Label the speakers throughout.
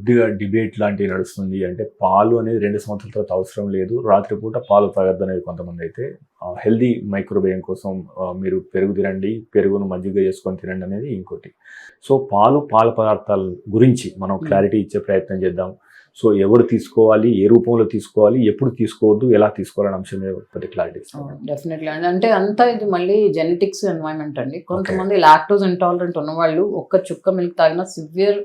Speaker 1: కొద్దిగా డిబేట్ లాంటివి నడుస్తుంది. అంటే పాలు అనేది 2 సంవత్సరాల తర్వాత అవసరం లేదు. రాత్రిపూట పాలు తాగొద్దనేది కొంతమంది అయితే. హెల్తీ మైక్రోబయోమ్ కోసం మీరు పెరుగు తినండి, పెరుగును మజ్జిగ చేసుకొని తినండి అనేది ఇంకోటి. సో పాల పదార్థాల గురించి మనం క్లారిటీ ఇచ్చే ప్రయత్నం చేద్దాం. సో ఎవరు తీసుకోవాలి, ఏ రూపంలో తీసుకోవాలి, ఎప్పుడు తీసుకోవద్దు, ఎలా తీసుకోవాలనే అంశం మీద కొద్ది క్లారిటీ ఇస్తాం.
Speaker 2: డెఫినెట్లీ అండి. అంటే అంతా ఇది మళ్ళీ జెనెటిక్స్ ఎన్వైరన్మెంట్ అండి. కొంతమంది లాక్టోజ్ ఇంటాలరెంట్ ఉన్న వాళ్ళు ఒక్క చుక్క మిల్క్ తాగినా severe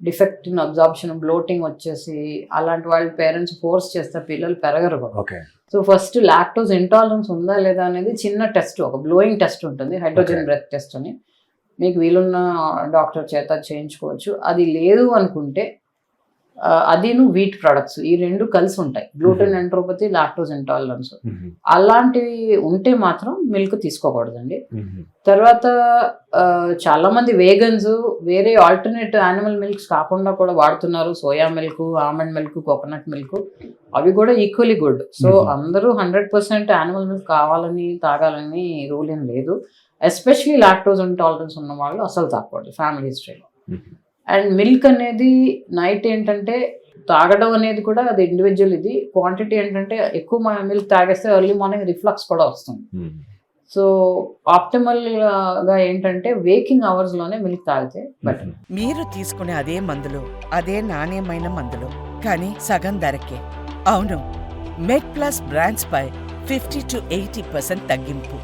Speaker 2: defect in absorption, bloating వచ్చేసి అలాంటి వాళ్ళు పేరెంట్స్ ఫోర్స్ చేస్తే పిల్లలు పెరగరు కూడా. సో ఫస్ట్ లాక్టోజ్ ఇంటాలరెన్స్ ఉందా లేదా అనేది చిన్న టెస్ట్, ఒక బ్లోయింగ్ టెస్ట్ ఉంటుంది, హైడ్రోజన్ బ్రెత్ టెస్ట్ అని. మీకు వీలున్న డాక్టర్ చేత చేయించుకోవచ్చు. అది లేదు అనుకుంటే అదిను వీట్ ప్రొడక్ట్స్ ఈ రెండు కలిసి ఉంటాయి, గ్లూటెన్ ఎంట్రోపతి, లాక్టోజ్ ఇంటాలరెన్స్. అలాంటివి ఉంటే మాత్రం మిల్క్ తీసుకోకూడదండి. తర్వాత చాలా మంది వేగన్స్ వేరే ఆల్టర్నేట్ యానిమల్ మిల్క్స్ కాకుండా కూడా వాడుతున్నారు. Soya milk, almond milk, coconut milk, అవి కూడా ఈక్వల్లీ గుడ్. సో అందరూ 100% యానిమల్ మిల్క్ కావాలని తాగాలని రూల్ ఏం లేదు. ఎస్పెషలీ లాక్టోజ్ ఇంటాలరెన్స్ ఉన్న వాళ్ళు అసలు తాగకూడదు ఫ్యామిలీ హిస్టరీలో. అండ్ మిల్క్ అనేది నైట్ ఏంటంటే తాగడం అనేది కూడా అది ఇండివిజువల్, ఇది క్వాంటిటీ ఏంటంటే ఎక్కువ మిల్క్ తాగేస్తే ఎర్లీ మార్నింగ్ రిఫ్లక్స్ కూడా వస్తుంది. సో ఆప్టిమల్గా ఏంటంటే వేకింగ్ అవర్స్లోనే మిల్క్ తాగితే బెటర్.
Speaker 3: మీరు తీసుకునే అదే మందులు, అదే నాణ్యమైన మందులు, కానీ సగం ధరకే. అవును, మెడ్ ప్లస్ బ్రాండ్స్ పై 50 to 80% తగ్గింపు.